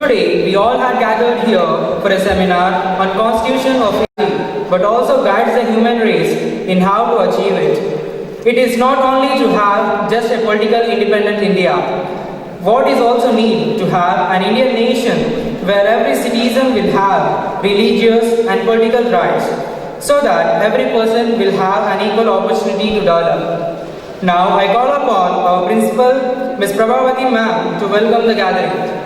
Today, we all are gathered here for a seminar on Constitution of India, but also guides the human race in how to achieve it. It is not only to have just a political independent India. What is also need to have an Indian nation where every citizen will have religious and political rights, so that every person will have an equal opportunity to develop. Now, I call upon our principal, Ms. Prabhavati ma'am, to welcome the gathering.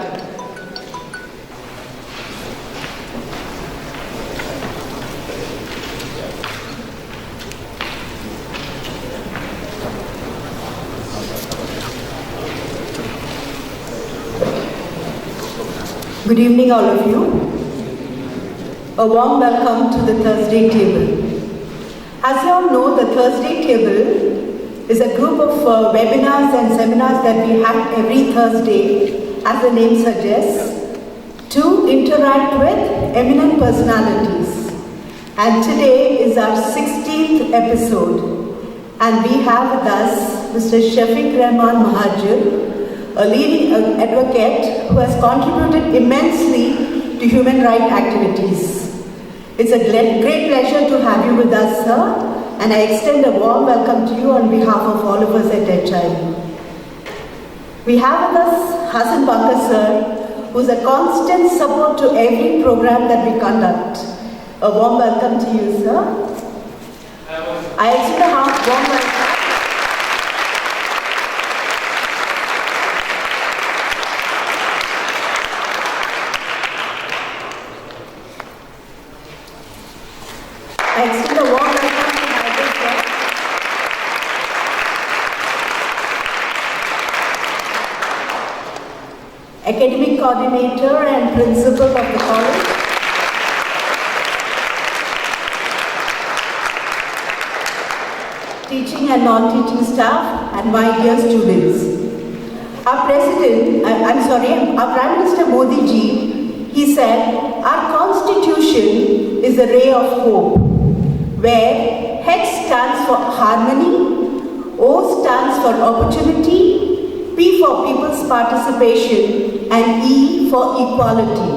Good evening, all of you. A warm welcome to the Thursday Table. As you all know, the Thursday Table is a group of webinars and seminars that we have every Thursday, as the name suggests, to interact with eminent personalities. And today is our 16th episode. And we have with us Mr. Shafiq Rahman Mahajir, a leading advocate who has contributed immensely to human rights activities. It's a great pleasure to have you with us, sir, and I extend a warm welcome to you on behalf of all of us at HI. We have with us Hassan Bakar, sir, who is a constant support to every program that we conduct. A warm welcome to you, sir. I extend a warm welcome. I extend a warm welcome to my dear sir. Academic coordinator and principal of the college. Teaching and non-teaching staff and my dear students. Our president, our Prime Minister Modi ji, he said, our constitution is a ray of hope, where H stands for harmony, O stands for opportunity, P for people's participation, and E for equality.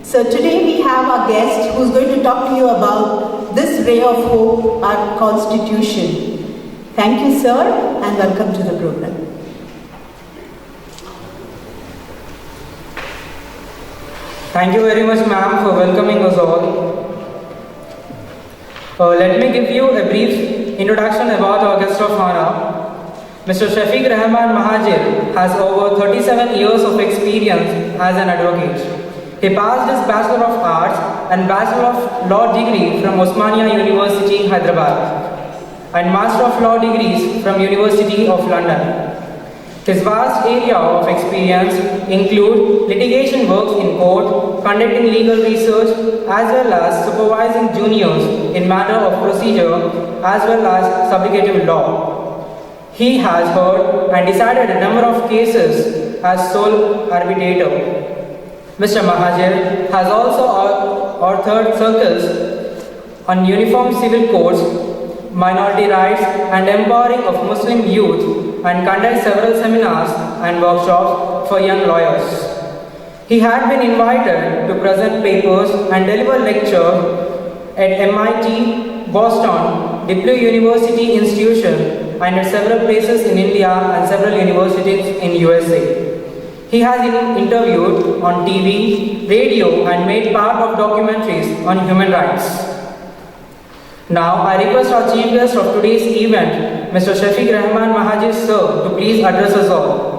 So today we have our guest who is going to talk to you about this ray of hope, our constitution. Thank you, sir, and welcome to the program. Thank you very much, ma'am, for welcoming us all. Let me give you a brief introduction about our guest of honor. Mr. Shafiq Rahman Mahajir has over 37 years of experience as an advocate. He passed his Bachelor of Arts and Bachelor of Law degree from Osmania University, Hyderabad, and Master of Law degrees from University of London. His vast area of experience include litigation works in court, conducting legal research, as well as supervising juniors in matter of procedure, as well as subjugative law. He has heard and decided a number of cases as sole arbitrator. Mr. Mahajir has also authored circles on uniform civil codes, minority rights, and empowering of Muslim youth, and conduct several seminars and workshops for young lawyers. He had been invited to present papers and deliver lecture at MIT, Boston, DePauw University Institution, and at several places in India and several universities in USA. He has interviewed on TV, radio, and made part of documentaries on human rights. Now, I request our chief guest of today's event, Mr. Shafiq Rahman Mahajir, sir, to please address us all.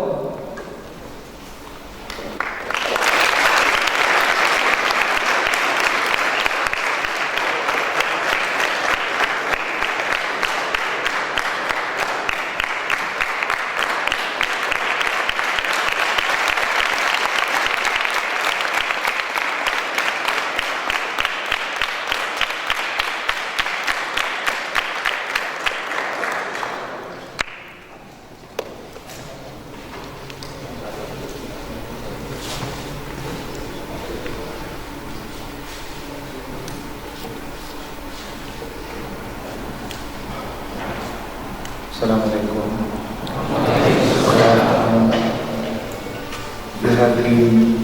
Assalamu alaikum. You have been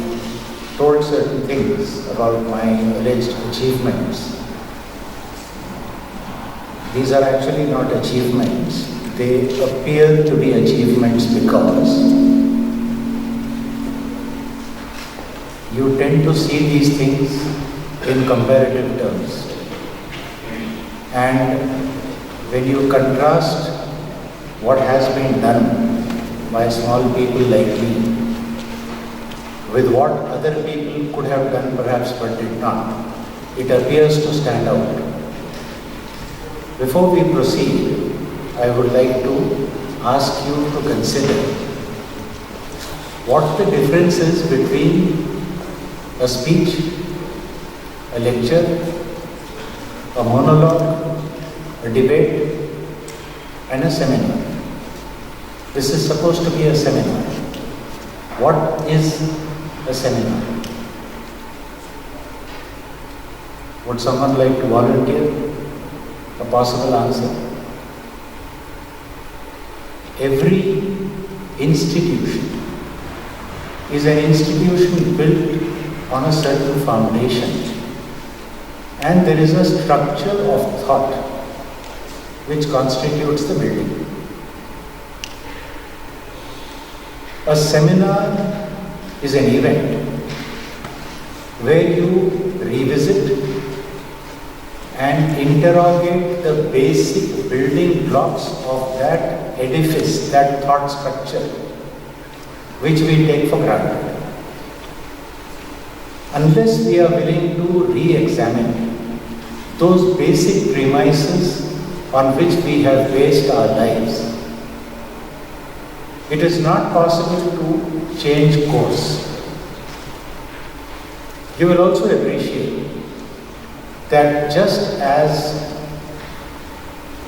certain things about my alleged achievements. These are actually not achievements. They appear to be achievements because you tend to see these things in comparative terms. And when you contrast what has been done by small people like me with what other people could have done perhaps but did not, it appears to stand out. Before we proceed, I would like to ask you to consider what the difference is between a speech, a lecture, a monologue, a debate, and a seminar. This is supposed to be a seminar. What is a seminar? Would someone like to volunteer a possible answer? Every institution is an institution built on a certain foundation, and there is a structure of thought which constitutes the building. A seminar is an event where you revisit and interrogate the basic building blocks of that edifice, that thought structure, which we take for granted. Unless we are willing to re-examine those basic premises on which we have based our lives, it is not possible to change course. You will also appreciate that just as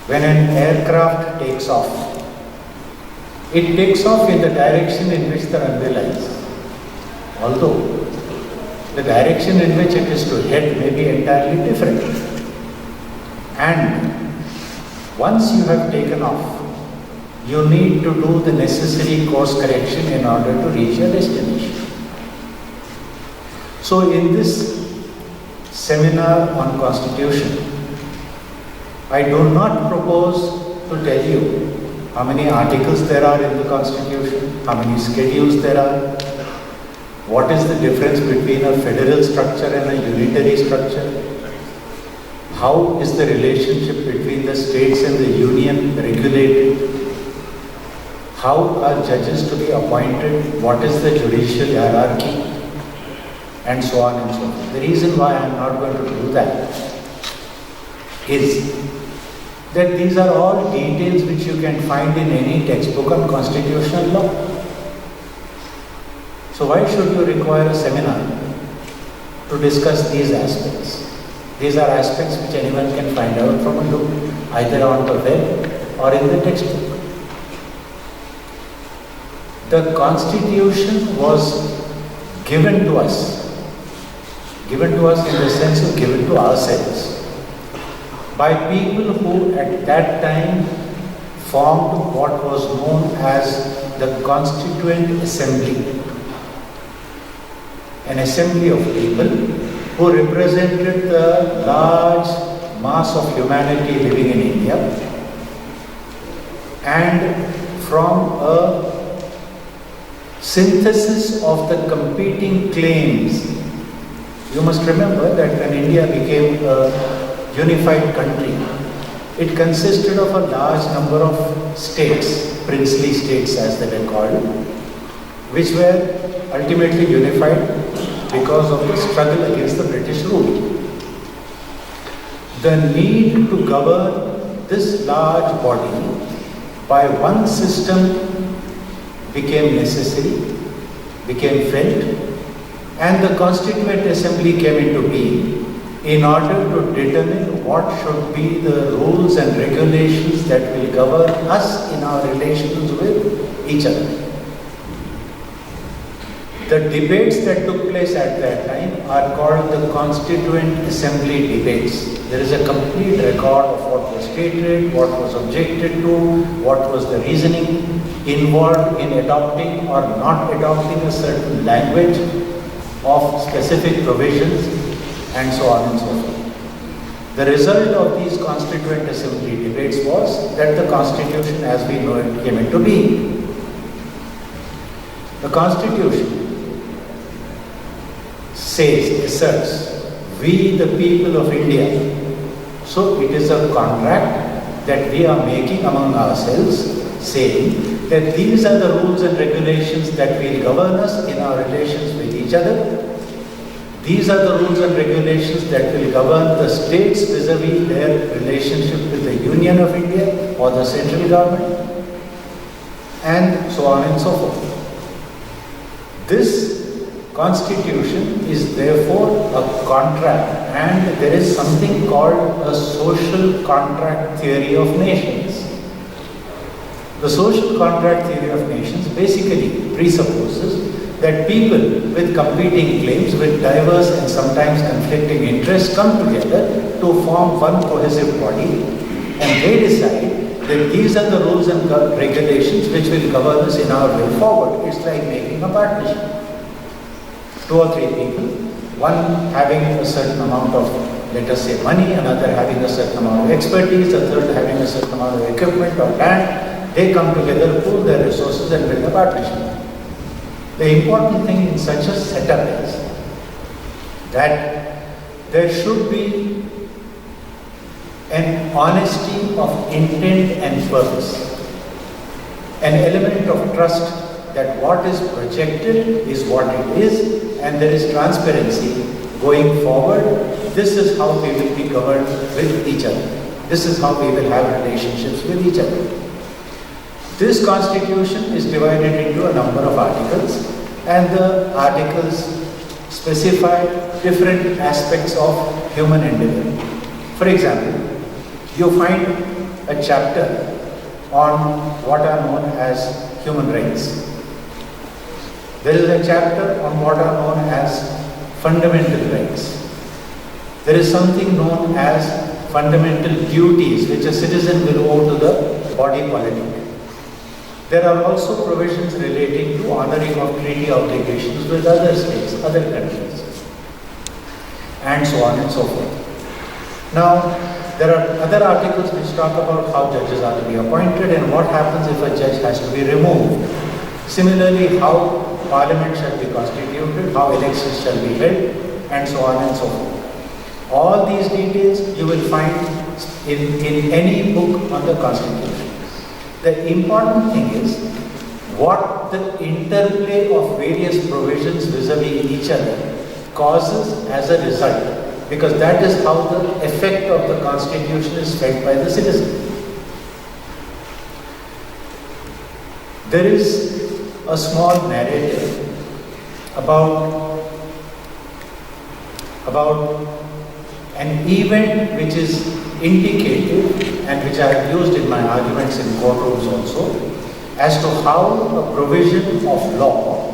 when an aircraft takes off, it takes off in the direction in which the runway lies, although the direction in which it is to head may be entirely different. And once you have taken off, you need to do the necessary course correction in order to reach your destination. So in this seminar on Constitution, I do not propose to tell you how many articles there are in the Constitution, how many schedules there are, what is the difference between a federal structure and a unitary structure, how is the relationship between the states and the union regulated, how are judges to be appointed, what is the judicial hierarchy, and so on and so forth. The reason why I am not going to do that is that these are all details which you can find in any textbook on constitutional law. So why should you require a seminar to discuss these aspects? These are aspects which anyone can find out from a look, either on the web or in the textbook. The Constitution was given to us in the sense of given to ourselves, by people who at that time formed what was known as the Constituent Assembly. An assembly of people who represented the large mass of humanity living in India, and from a synthesis of the competing claims. You must remember that when India became a unified country, it consisted of a large number of states, princely states as they were called, which were ultimately unified because of the struggle against the British rule. The need to govern this large body by one system became necessary, became felt, and the Constituent Assembly came into being in order to determine what should be the rules and regulations that will govern us in our relations with each other. The debates that took place at that time are called the Constituent Assembly debates. There is a complete record of what was stated, what was objected to, what was the reasoning involved in adopting or not adopting a certain language. of specific provisions and so on and so forth. The result of these Constituent Assembly debates was that the Constitution as we know it came into being. The Constitution asserts, we the people of India. So it is a contract that we are making among ourselves, saying that these are the rules and regulations that will govern us in our relations with each other. These are the rules and regulations that will govern the states vis-a-vis their relationship with the Union of India or the central government, and so on and so forth. This Constitution is therefore a contract, and there is something called a social contract theory of nations. The social contract theory of nations basically presupposes that people with competing claims, with diverse and sometimes conflicting interests come together to form one cohesive body, and they decide that these are the rules and regulations which will govern us in our way forward. It's like making a partnership. 2 or 3 people, one having a certain amount of, let us say, money, another having a certain amount of expertise, a third having a certain amount of equipment or land, they come together, pool their resources and build a partnership. The important thing in such a setup is that there should be an honesty of intent and purpose, an element of trust that what is projected is what it is, and there is transparency going forward. This is how we will be governed with each other. This is how we will have relationships with each other. This Constitution is divided into a number of articles, and the articles specify different aspects of human endeavor. For example, you find a chapter on what are known as human rights. There is a chapter on what are known as fundamental rights. There is something known as fundamental duties which a citizen will owe to the body politic. There are also provisions relating to honoring of treaty obligations with other states, other countries, and so on and so forth. Now, there are other articles which talk about how judges are to be appointed and what happens if a judge has to be removed. Similarly, how Parliament shall be constituted, how elections shall be held, and so on and so forth. All these details you will find in any book on the Constitution. The important thing is what the interplay of various provisions vis-a-vis each other causes as a result, because that is how the effect of the Constitution is felt by the citizen. There is a small narrative about an event which is indicated and which I have used in my arguments in courtrooms also, as to how a provision of law,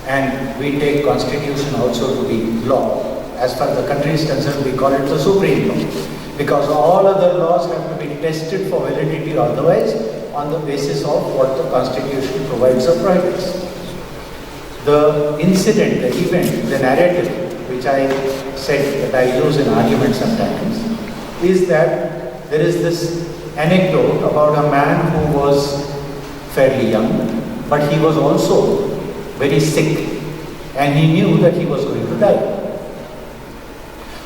and we take Constitution also to be law. As far as the country is concerned, we call it the supreme law, because all other laws have to be tested for validity or otherwise on the basis of what the Constitution provides or prohibits. The incident, the event, the narrative, which I said that I use in arguments sometimes, is that there is this anecdote about a man who was fairly young, but he was also very sick, and he knew that he was going to die.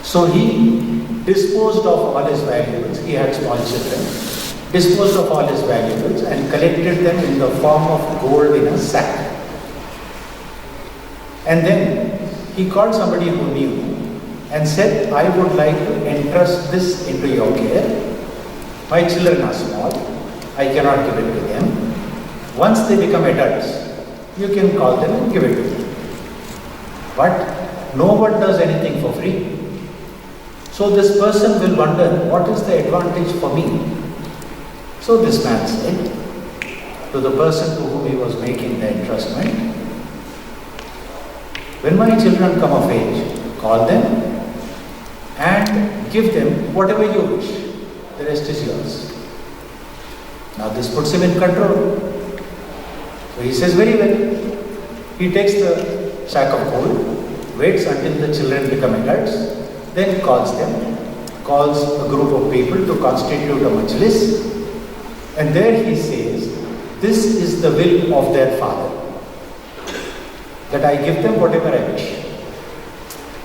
So he disposed of all his valuables. He had small children. Disposed of all his valuables and collected them in the form of gold in a sack. And then he called somebody who knew and said, I would like to entrust this into your care. My children are small. I cannot give it to them. Once they become adults, you can call them and give it to them. But no one does anything for free. So this person will wonder, what is the advantage for me? So this man said to the person to whom he was making the entrustment, when my children come of age, call them and give them whatever you wish. The rest is yours. Now this puts him in control. So he says, very well. He takes the sack of gold, waits until the children become adults, then calls a group of people to constitute a majlis, and there he says, this is the will of their father, that I give them whatever I wish.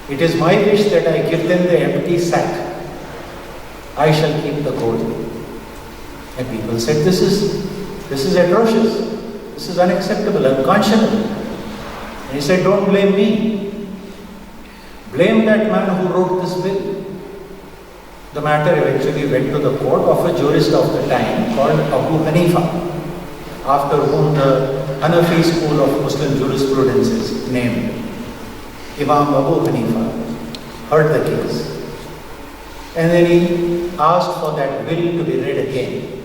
It is my wish that I give them the empty sack. I shall keep the gold. And people said, this is atrocious. This is unacceptable, unconscionable. And he said, don't blame me. Blame that man who wrote this bill. The matter eventually went to the court of a jurist of the time called Abu Hanifa, after whom the Hanafi school of Muslim jurisprudence is named. Imam Abu Hanifa heard the case. And then he asked for that will to be read again.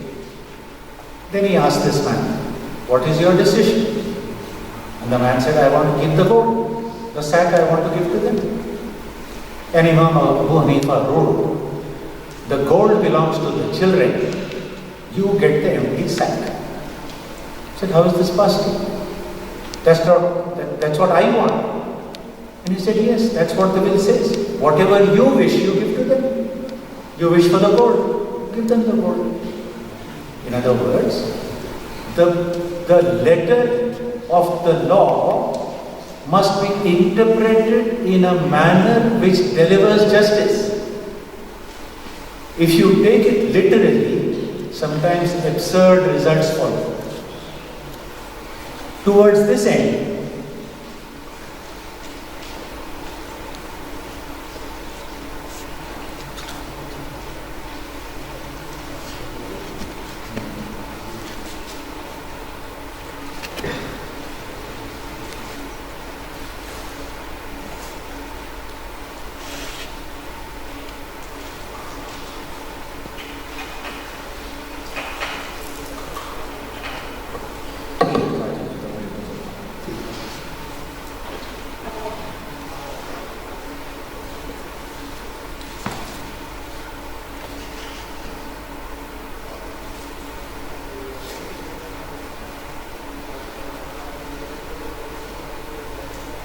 Then he asked this man, what is your decision? And the man said, I want to keep the gold. The sack I want to give to them. And Imam Abu Hanifa ruled, the gold belongs to the children. You get the empty sack. I said, how is this possible? That's what I want. And he said, yes, that's what the will says. Whatever you wish, you give to them. You wish for the gold, give them the gold. In other words, the letter of the law must be interpreted in a manner which delivers justice. If you take it literally, sometimes absurd results follow. Towards this end,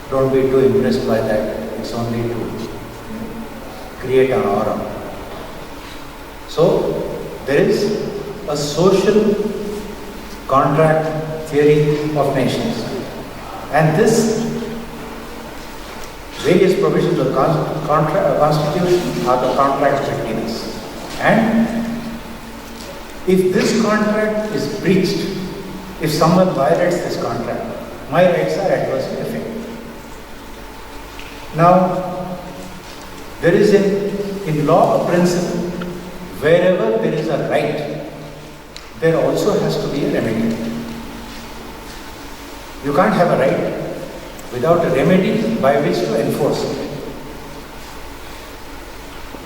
don't be too impressed by that. It's only to create an aura. So, there is a social contract theory of nations. And this various provisions of the Constitution are the contracts between us. And if this contract is breached, if someone violates this contract, my rights are adversely affected. Now, there is in law a principle, wherever there is a right, there also has to be a remedy. You can't have a right without a remedy by which to enforce it.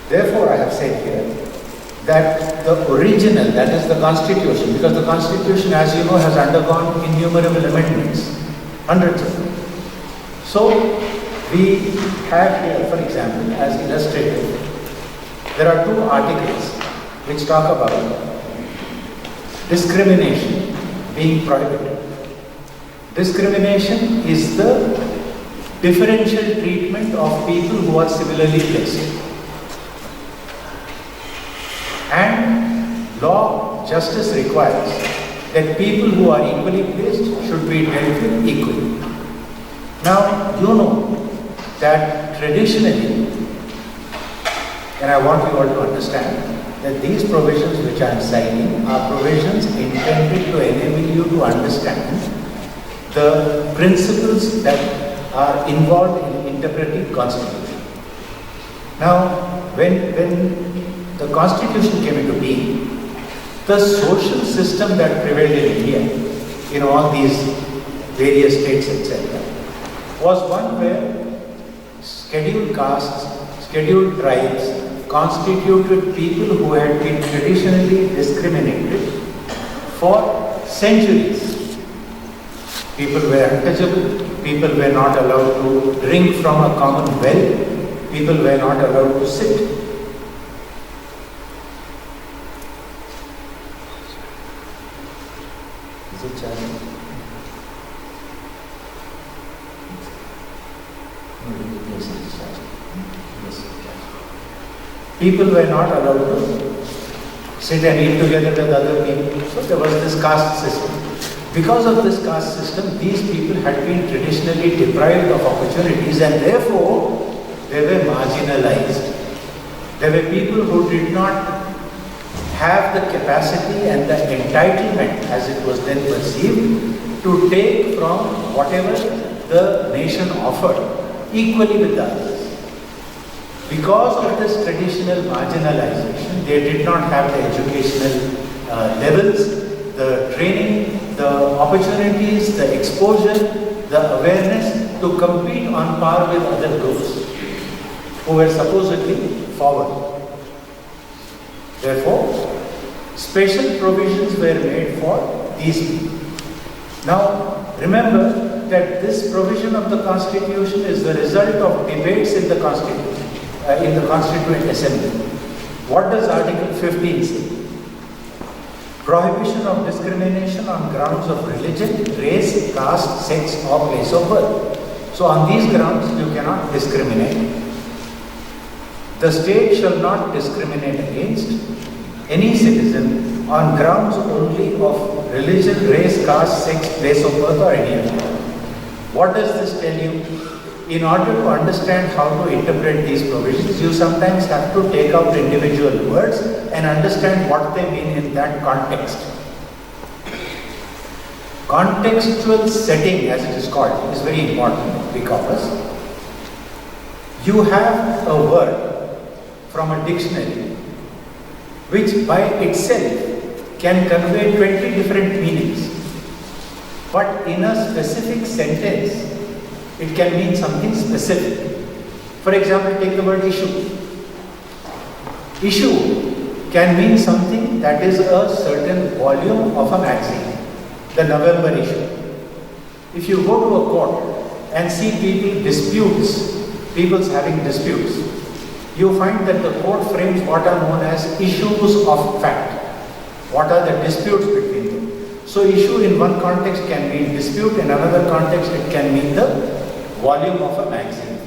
Therefore, I have said here that the original, that is the Constitution, because the Constitution, as you know, has undergone innumerable amendments, hundreds of them. So, we have here, for example, as illustrated, there are two articles which talk about discrimination being prohibited. Discrimination is the differential treatment of people who are similarly placed. And law, justice requires that people who are equally placed should be dealt with equally. Now, you know that traditionally, and I want you all to understand, that these provisions which I am citing are provisions intended to enable you to understand the principles that are involved in interpreting Constitution. Now, when the Constitution came into being, the social system that prevailed in India, in all these various states, etc., was one where scheduled castes, scheduled tribes constituted people who had been traditionally discriminated for centuries. People were untouchable, people were not allowed to drink from a common well, people were not allowed to sit. Is it charging? People were not allowed to sit and eat together with other people. So there was this caste system. Because of this caste system, these people had been traditionally deprived of opportunities and therefore they were marginalized. There were people who did not have the capacity and the entitlement, as it was then perceived, to take from whatever the nation offered equally with the others. Because of this traditional marginalization, they did not have the educational levels, the training, the opportunities, the exposure, the awareness to compete on par with other groups who were supposedly forward. Therefore, special provisions were made for these people. Now, remember that this provision of the Constitution is the result of debates in the Constitution, in the Constituent Assembly. What does Article 15 say? Prohibition of discrimination on grounds of religion, race, caste, sex, or place of birth. So, on these grounds, you cannot discriminate. The state shall not discriminate against any citizen on grounds only of religion, race, caste, sex, place of birth, or any other. What does this tell you? In order to understand how to interpret these provisions, you sometimes have to take out individual words and understand what they mean in that context. Contextual setting, as it is called, is very important because you have a word from a dictionary which by itself can convey 20 different meanings. But in a specific sentence, it can mean something specific. For example, take the word issue. Issue can mean something that is a certain volume of a magazine, the November issue. If you go to a court and see people's having disputes, you find that the court frames what are known as issues of fact. What are the disputes between them? So issue in one context can mean dispute, in another context it can mean the volume of a magazine.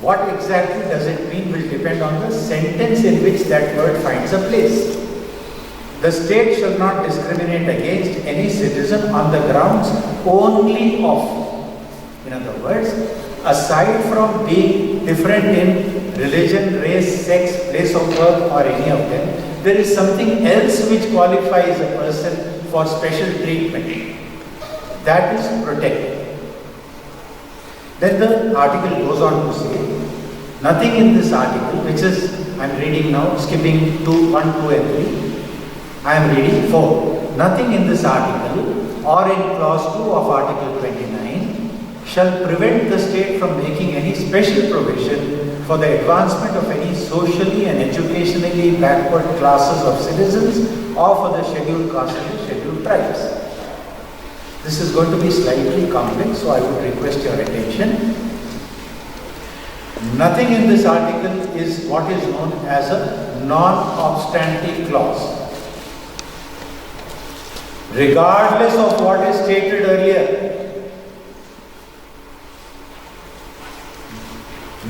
What exactly does it mean will depend on the sentence in which that word finds a place. The state shall not discriminate against any citizen on the grounds only of. In other words, aside from being different in religion, race, sex, place of birth, or any of them, there is something else which qualifies a person for special treatment. That is protected. Then the article goes on to say, nothing in this article, which is, I am reading now, skipping 2, 1, 2 and 3, I am reading 4. Nothing in this article or in clause 2 of article 29 shall prevent the state from making any special provision for the advancement of any socially and educationally backward classes of citizens or for the scheduled castes and scheduled tribes. This is going to be slightly complex, so I would request your attention. Nothing in this article is what is known as a non-obstante clause. Regardless of what is stated earlier,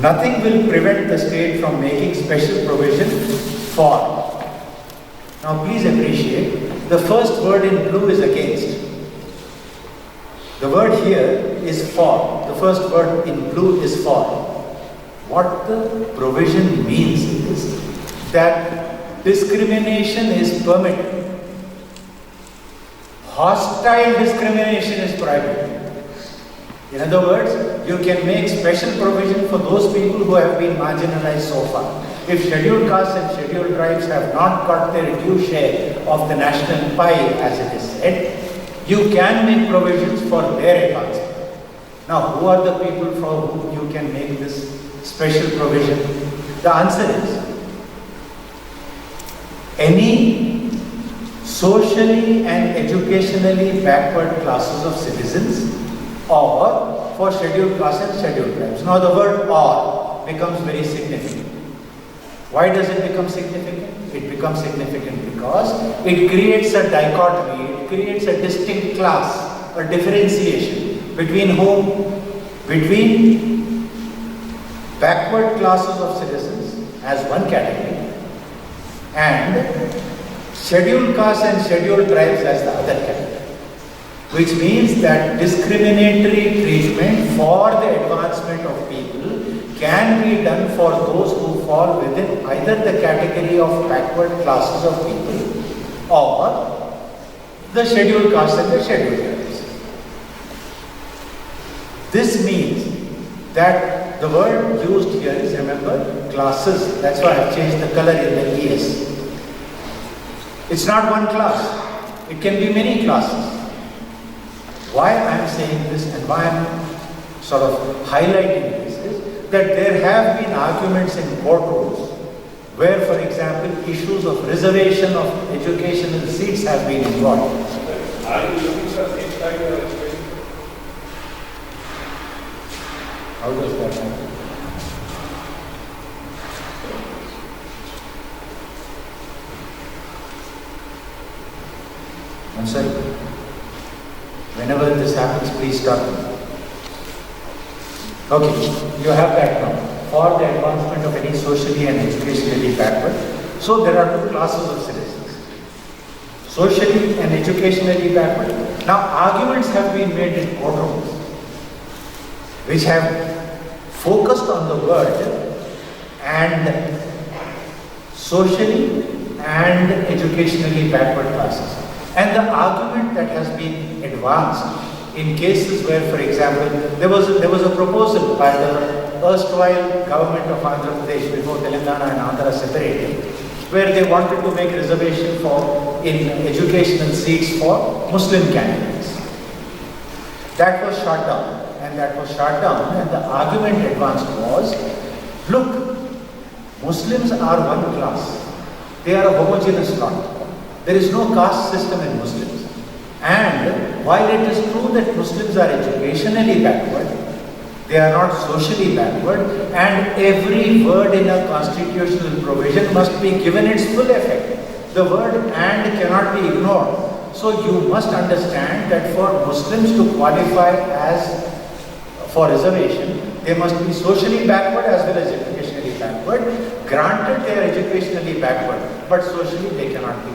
nothing will prevent the state from making special provision for. Now please appreciate, the first word in blue is against. The word here is for. The first word in blue is for. What the provision means is that discrimination is permitted. Hostile discrimination is prohibited. In other words, you can make special provision for those people who have been marginalized so far. If scheduled castes and scheduled tribes have not got their due share of the national pie, as it is said, you can make provisions for their advancement. Now, who are the people for whom you can make this special provision? The answer is any socially and educationally backward classes of citizens or for scheduled castes and scheduled tribes. Now the word or becomes very significant. Why does it become significant? It becomes significant because it creates a dichotomy, it creates a distinct class, a differentiation between whom? Between backward classes of citizens as one category and scheduled castes and scheduled tribes as the other category, which means that discriminatory treatment for the advancement of people can be done for those who fall within either the category of backward classes of people or the scheduled castes and the scheduled tribes. This means that the word used here is, remember, classes. That's why I've changed the color in the ES. It's not one class. It can be many classes. Why I'm saying this and why I'm sort of highlighting this is that there have been arguments in courtrooms where, for example, issues of reservation of educational seats have been involved. Are you looking for things like How does that happen? I'm sorry. Whenever this happens, please stop me. Okay, you have that now. For the advancement of any socially and educationally backward. So there are two classes of citizens. Socially and educationally backward. Now arguments have been made in courtrooms which have focused on the word and socially and educationally backward classes. And the argument that has been advanced in cases where, for example, there was a proposal by the erstwhile government of Andhra Pradesh before Telangana and Andhra separated, where they wanted to make reservation in educational seats for Muslim candidates. That was shot down. And the argument advanced was, look, Muslims are one class. They are a homogeneous lot. There is no caste system in Muslims. And while it is true that Muslims are educationally backward, they are not socially backward, and every word in a constitutional provision must be given its full effect. The word "and" cannot be ignored. So you must understand that for Muslims to qualify for reservation, they must be socially backward as well as educationally backward. Granted, they are educationally backward, but socially they cannot be.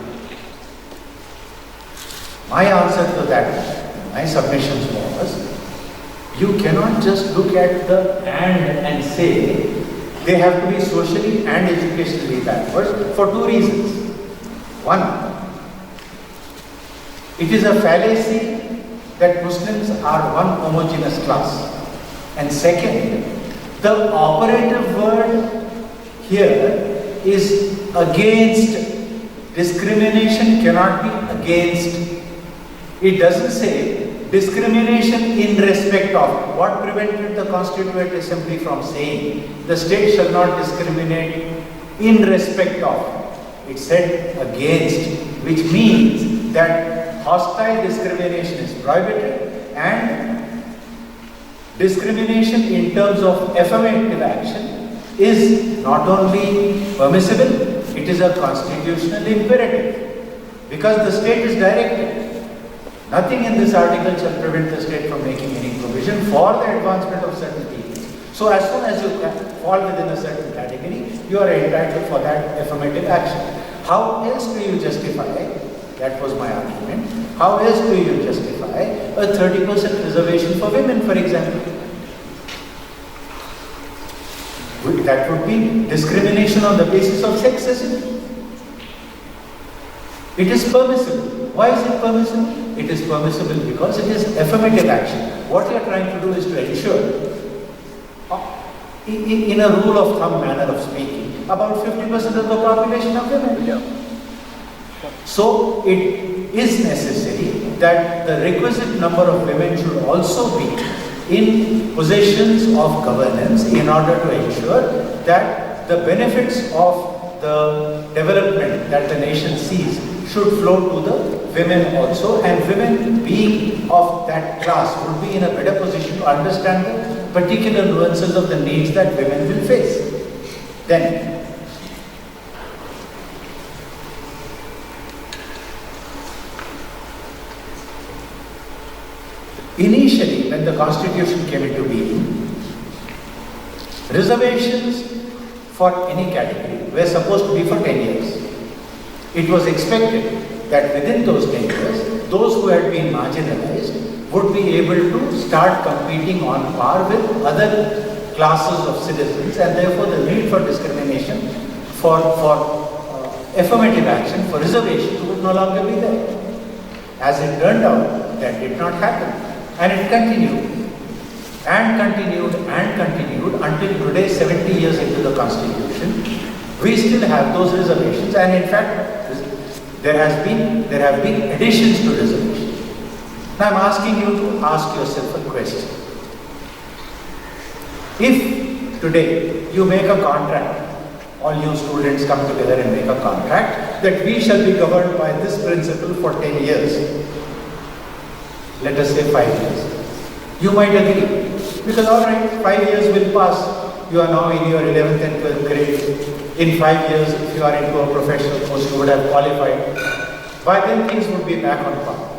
My answer to that, my submissions was, you cannot just look at the and say they have to be socially and educationally backwards for two reasons. One, it is a fallacy that Muslims are one homogeneous class. And second, the operative word here is against. Discrimination cannot be against. It doesn't say discrimination in respect of. What prevented the Constituent Assembly from saying the state shall not discriminate in respect of? It said against, which means that hostile discrimination is prohibited and discrimination in terms of affirmative action is not only permissible, it is a constitutional imperative because the state is directed. Nothing in this article shall prevent the state from making any provision for the advancement of certain people. So as soon as you fall within a certain category, you are entitled for that affirmative action. How else do you justify, that was my argument, how else do you justify a 30% reservation for women, for example? That would be discrimination on the basis of sex, isn't it? It is permissible. Why is it permissible? It is permissible because it is affirmative action. What you are trying to do is to ensure, in a rule of thumb manner of speaking, about 50% of the population are women. Yeah. So it is necessary that the requisite number of women should also be in positions of governance in order to ensure that the benefits of the development that the nation sees should flow to the women also, and women being of that class would be in a better position to understand the particular nuances of the needs that women will face. Then, initially, when the Constitution came into being, reservations for any category were supposed to be for 10 years. It was expected that within those 10 years, those who had been marginalized would be able to start competing on par with other classes of citizens, and therefore the need for discrimination, for affirmative action, for reservations would no longer be there. As it turned out, that did not happen, and it continued and continued and continued until today, 70 years into the Constitution, we still have those reservations, and in fact, there have been additions to reservations. Now I'm asking you to ask yourself a question. If today you make a contract, all you students come together and make a contract that we shall be governed by this principle for 10 years, let us say 5 years, you might agree, because all right, 5 years will pass, you are now in your 11th and 12th grade. In 5 years, if you are into a professional post, you would have qualified. By then things would be back on par.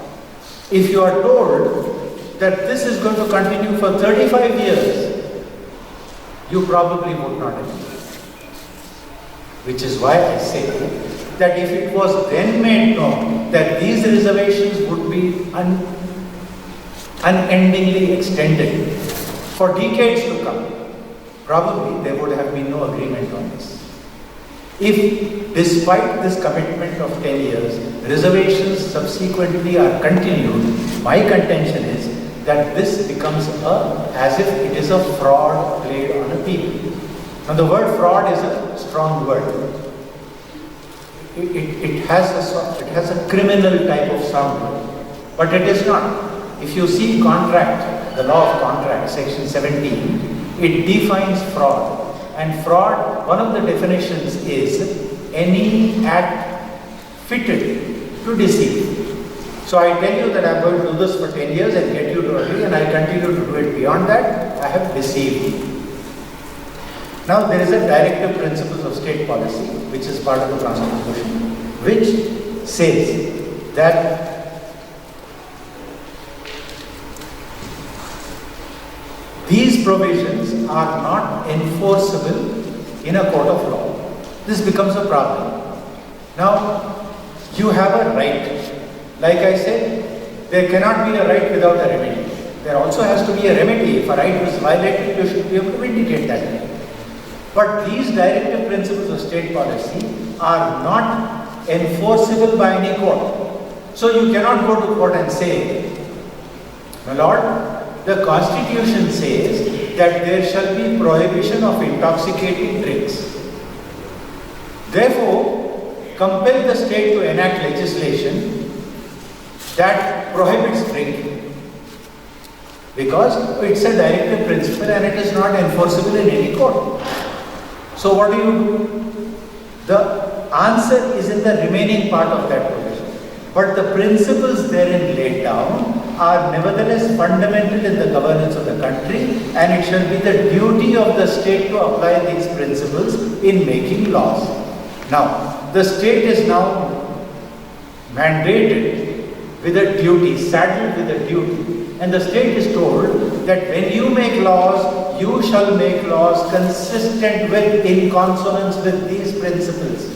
If you are told that this is going to continue for 35 years, you probably would not agree. Which is why I say that if it was then made known that these reservations would be unendingly extended for decades to come, probably there would have been no agreement on this. If, despite this commitment of 10 years, reservations subsequently are continued, my contention is that this becomes as if it is a fraud played on a people. Now the word fraud is a strong word. It has a criminal type of sound, but it is not. If you see contract, the law of contract, section 17, it defines fraud. And fraud, one of the definitions is any act fitted to deceive. So I tell you that I am going to do this for 10 years and get you to agree, and I continue to do it beyond that, I have deceived you. Now there is a directive principles of state policy, which is part of the Constitution, which says that these provisions are not enforceable in a court of law. This becomes a problem. Now, you have a right. Like I said, there cannot be a right without a remedy. There also has to be a remedy. If a right was violated, you should be able to vindicate that right. But these directive principles of state policy are not enforceable by any court. So you cannot go to court and say, my lord, the Constitution says that there shall be prohibition of intoxicating drinks. Therefore, compel the state to enact legislation that prohibits drinking, because it's a directive principle and it is not enforceable in any court. So what do? The answer is in the remaining part of that provision. But the principles therein laid down are nevertheless fundamental in the governance of the country, and it shall be the duty of the state to apply these principles in making laws. Now, the state is now mandated with a duty, saddled with a duty. And the state is told that when you make laws, you shall make laws consistent with, in consonance with these principles.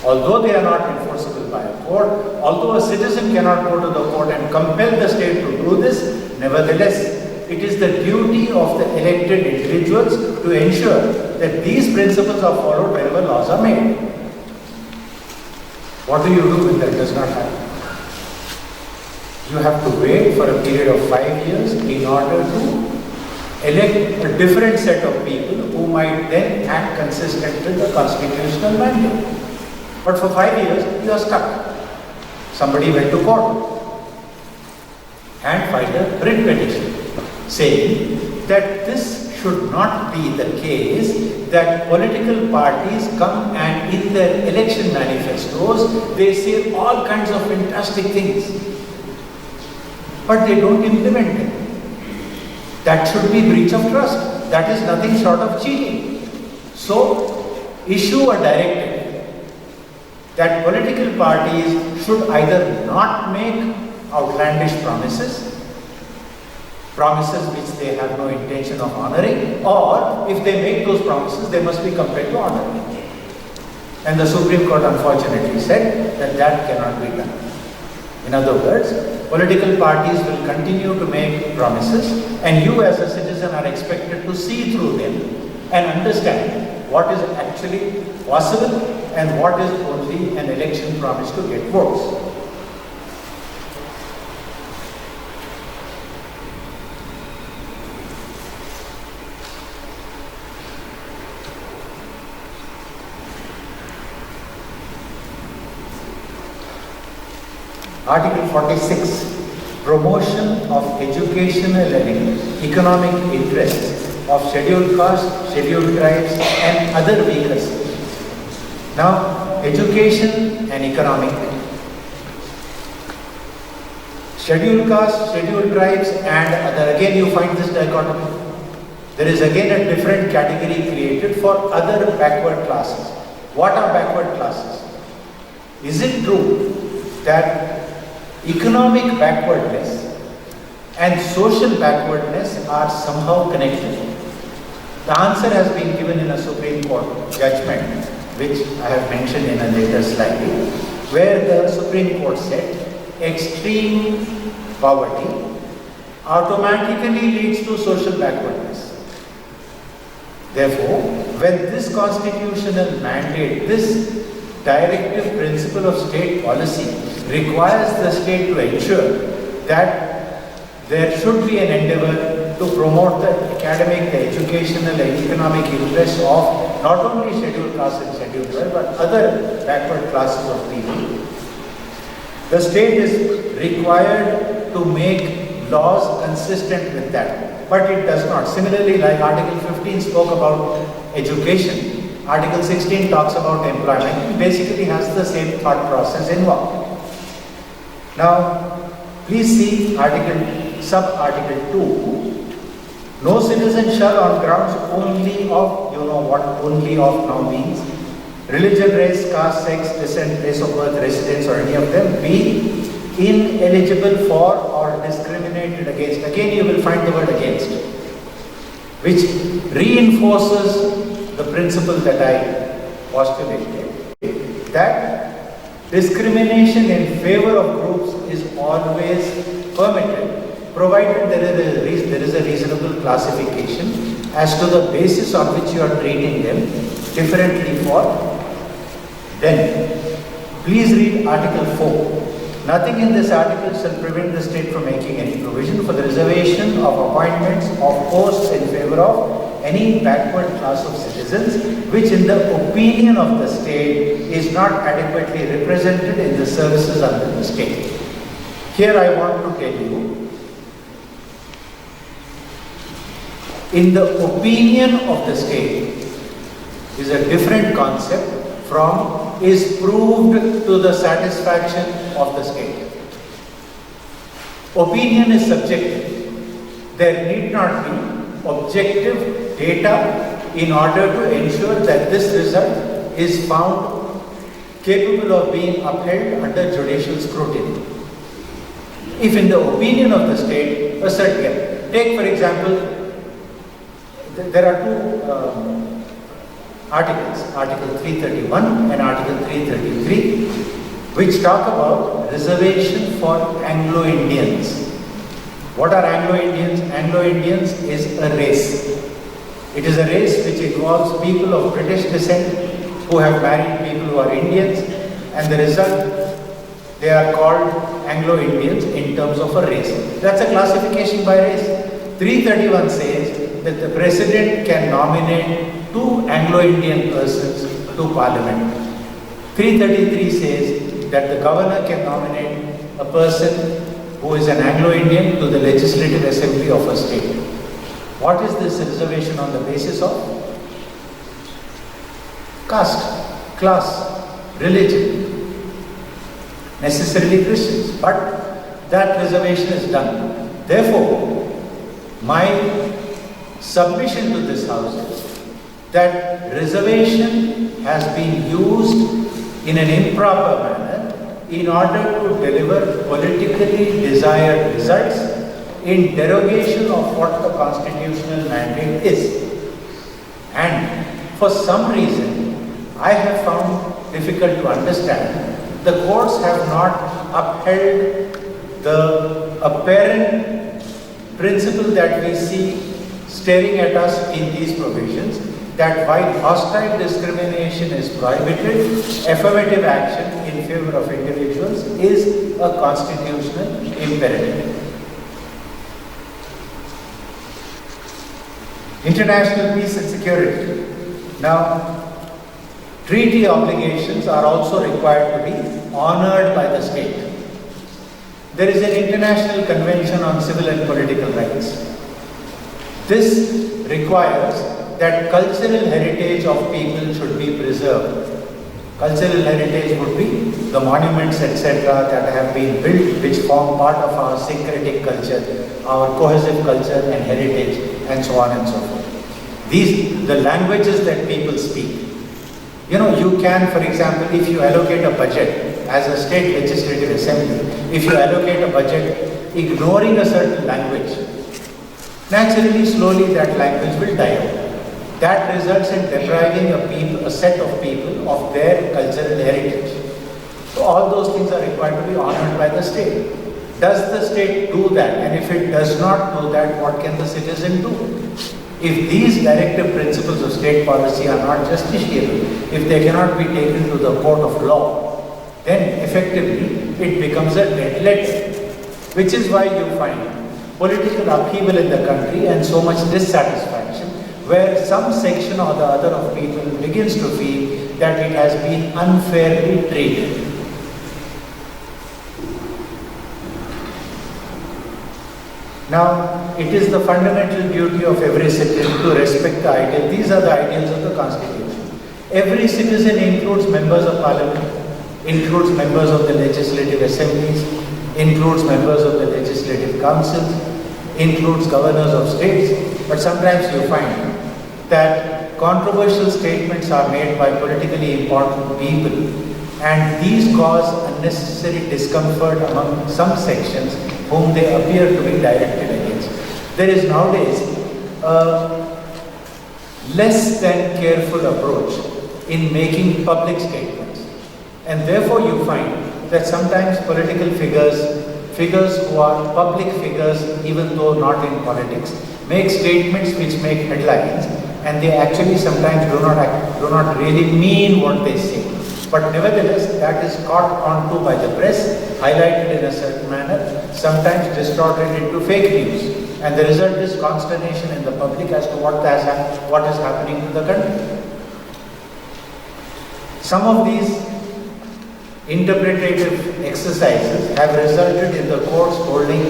Although they are not enforceable by a court, although a citizen cannot go to the court and compel the state to do this, nevertheless, it is the duty of the elected individuals to ensure that these principles are followed wherever laws are made. What do you do when that does not happen? You have to wait for a period of 5 years in order to elect a different set of people who might then act consistent with the constitutional mandate. But for 5 years, you are stuck. Somebody went to court and filed a writ petition saying that this should not be the case, that political parties come and in their election manifestos, they say all kinds of fantastic things, but they don't implement them. That should be breach of trust. That is nothing short of cheating. So, issue a directive that political parties should either not make outlandish promises which they have no intention of honoring, or if they make those promises, they must be compelled to honor them. And the Supreme Court unfortunately said that that cannot be done. In other words, political parties will continue to make promises, and you as a citizen are expected to see through them and understand what is actually possible and what is only an election promise to get votes. Article 46, promotion of educational and economic interests of scheduled castes, scheduled tribes and other weaker sections. Now, education and economic, scheduled castes, scheduled tribes and other, again you find this dichotomy. There is again a different category created for other backward classes. What are backward classes? Is it true that economic backwardness and social backwardness are somehow connected? The answer has been given in a Supreme Court judgment, which I have mentioned in a later slide, where the Supreme Court said extreme poverty automatically leads to social backwardness. Therefore, when this constitutional mandate, this directive principle of state policy requires the state to ensure that there should be an endeavor to promote the academic, the educational and economic interests of not only scheduled castes and scheduled tribes but other backward classes of people. The state is required to make laws consistent with that, but it does not. Similarly, like Article 15 spoke about education, Article 16 talks about employment. It basically has the same thought process involved. Now, please see sub-article 2. No citizen shall on grounds only of, you know what only of now means, religion, race, caste, sex, descent, place of birth, residence or any of them be ineligible for or discriminated against. Again you will find the word against, which reinforces the principle that I postulated, that discrimination in favor of groups is always permitted, provided there is a reasonable classification as to the basis on which you are treating them differently for them. Please read Article 4. Nothing in this article shall prevent the state from making any provision for the reservation of appointments of posts in favor of any backward class of citizens which in the opinion of the state is not adequately represented in the services under the state. Here I want to tell you, in the opinion of the state is a different concept from is proved to the satisfaction of the state. Opinion is subjective. There need not be objective data in order to ensure that this result is found capable of being upheld under judicial scrutiny. If in the opinion of the state, a certain, take for example, there are two articles, Article 331 and Article 333, which talk about reservation for Anglo-Indians. What are Anglo-Indians? Anglo-Indians is a race. It is a race which involves people of British descent who have married people who are Indians, and the result, they are called Anglo-Indians in terms of a race. That's a classification by race. 331 says that the president can nominate 2 Anglo-Indian persons to parliament. 333 says that the governor can nominate a person who is an Anglo-Indian to the legislative assembly of a state. What is this reservation on the basis of? Caste, class, religion, necessarily Christians, but that reservation is done. Therefore, my submission to this House is that reservation has been used in an improper manner in order to deliver politically desired results in derogation of what the constitutional mandate is. And for some reason, I have found difficult to understand, the courts have not upheld the apparent principle that we see staring at us in these provisions, that while hostile discrimination is prohibited, affirmative action in favor of individuals is a constitutional imperative. International peace and security. Now, treaty obligations are also required to be honored by the state. There is an International Convention on Civil and Political Rights. This requires that cultural heritage of people should be preserved. Cultural heritage would be the monuments, etc., that have been built, which form part of our syncretic culture, our cohesive culture and heritage, and so on and so forth. These, the languages that people speak. You know, you can, for example, if you allocate a budget as a state legislative assembly, if you allocate a budget ignoring a certain language, naturally, slowly that language will die out. That results in depriving a set of people of their cultural heritage. So all those things are required to be honored by the state. Does the state do that? And if it does not do that, what can the citizen do? If these directive principles of state policy are not justiciable, if they cannot be taken to the court of law, then effectively it becomes a dead letter. Which is why you find political upheaval in the country and so much dissatisfaction, where some section or the other of people begins to feel that it has been unfairly treated. Now, it is the fundamental duty of every citizen to respect the ideal. These are the ideals of the Constitution. Every citizen includes members of parliament, includes members of the legislative assemblies, includes members of the legislative councils, includes governors of states, but sometimes you find that controversial statements are made by politically important people, and these cause unnecessary discomfort among some sections whom they appear to be directed against. There is nowadays a less than careful approach in making public statements, and therefore you find that sometimes political figures who are public figures, even though not in politics, make statements which make headlines, and they actually sometimes do not really mean what they say. But nevertheless, that is caught onto by the press, highlighted in a certain manner, sometimes distorted into fake news. And the result is consternation in the public as to what is happening to the country. Some of these interpretative exercises have resulted in the courts holding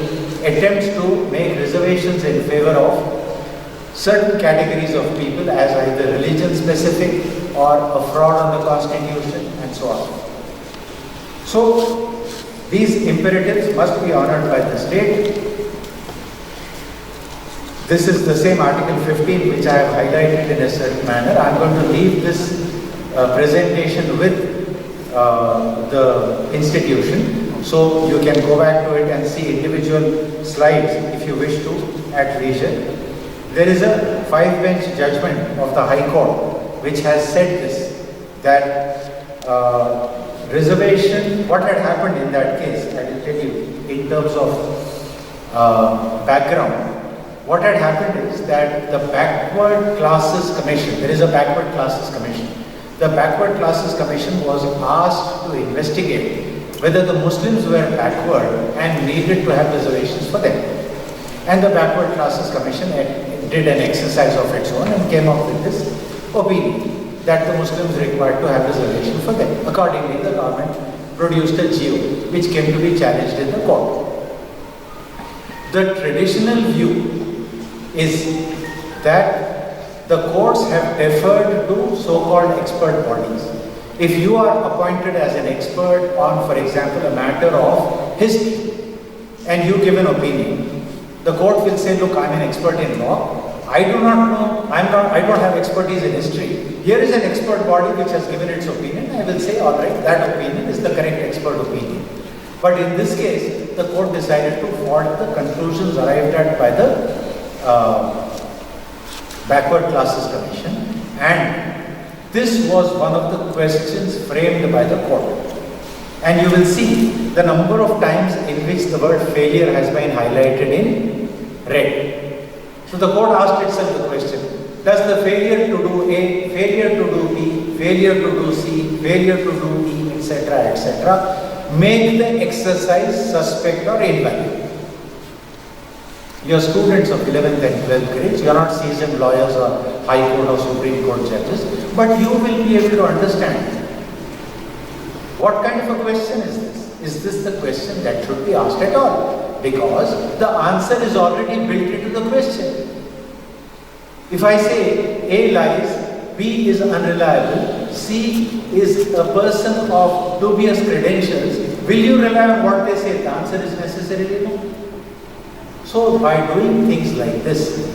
attempts to make reservations in favor of certain categories of people as either religion specific or a fraud on the Constitution and so on. So these imperatives must be honored by the state. This is the same Article 15 which I have highlighted in a certain manner. I am going to leave this presentation with the institution, so you can go back to it and see individual slides if you wish to at leisure. There is a 5-bench judgment of the High Court which has said this, that reservation, what had happened in that case, I will tell you in terms of background. What had happened is that the Backward Classes Commission, there is a Backward Classes Commission. The Backward Classes Commission was asked to investigate whether the Muslims were backward and needed to have reservations for them. And the Backward Classes Commission did an exercise of its own and came up with this opinion that the Muslims required to have reservation for them. Accordingly, the government produced a GO which came to be challenged in the court. The traditional view is that the courts have deferred to so-called expert bodies. If you are appointed as an expert on, for example, a matter of history, and you give an opinion, the court will say, look, I'm an expert in law, I do not know, I don't have expertise in history. Here is an expert body which has given its opinion. I will say, all right, that opinion is the correct expert opinion. But in this case, the court decided to fault the conclusions arrived at by the Backward Classes Commission, and This was one of the questions framed by the court. And you will see the number of times in which the word failure has been highlighted in red. So the court asked itself the question, does the failure to do A, failure to do B, failure to do C, failure to do E, etc., make the exercise suspect or invalid? You are students of 11th and 12th grades, you are not seasoned lawyers or High Court or Supreme Court judges, but you will be able to understand what kind of a question is this? Is this the question that should be asked at all? Because the answer is already built into the question. If I say A lies, B is unreliable, C is a person of dubious credentials, will you rely on what they say? The answer is necessarily no. So by doing things like this,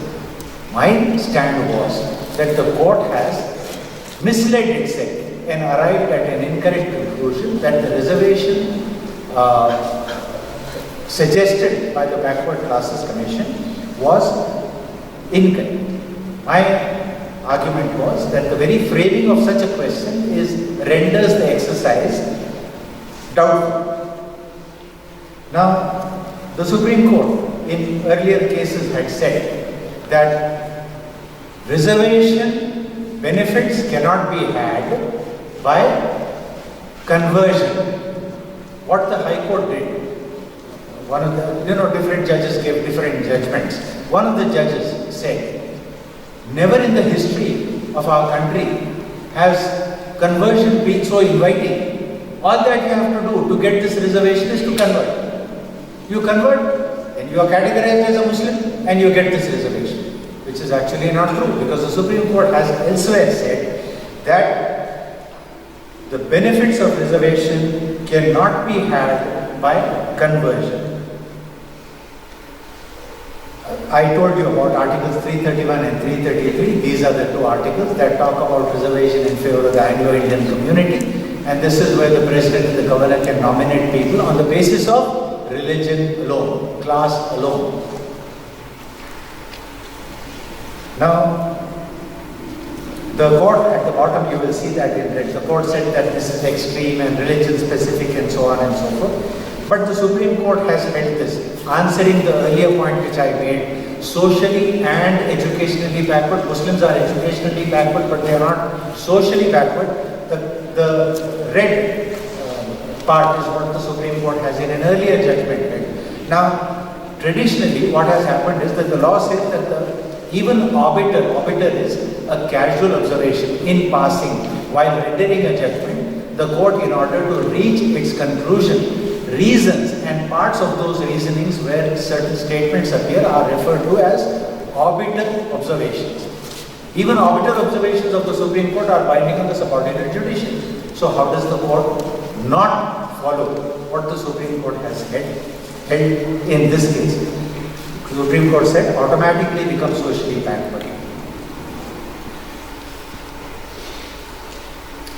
my stand was that the court has misled itself and arrived at an incorrect conclusion that the reservation suggested by the Backward Classes Commission was incorrect. My argument was that the very framing of such a question renders the exercise doubtful. Now, the Supreme Court in earlier cases had said that reservation benefits cannot be had by conversion. What the High Court did, one of the, different judges gave different judgments. One of the judges said, never in the history of our country has conversion been so inviting. All that you have to do to get this reservation is to convert. You convert, then you are categorized as a Muslim and you get this reservation, which is actually not true because the Supreme Court has elsewhere said that the benefits of reservation cannot be had by conversion. I told you about Articles 331 and 333. These are the two articles that talk about reservation in favor of the Anglo-Indian community. And this is where the President and the Governor can nominate people on the basis of religion alone, class alone. Now, the court at the bottom, you will see that in red. The court said that this is extreme and religion specific and so on and so forth. But the Supreme Court has held this, answering the earlier point which I made, socially and educationally backward. Muslims are educationally backward, but they are not socially backward. The red part is what the Supreme Court has in an earlier judgment held. Now, traditionally, what has happened is that the law says that even obiter is a casual observation in passing while rendering a judgment. The court, in order to reach its conclusion, reasons and parts of those reasonings where certain statements appear are referred to as obiter observations. Even obiter observations of the Supreme Court are binding on the subordinate judiciary. So how does the court not follow what the Supreme Court has held in this case? The Supreme Court said automatically become socially backward.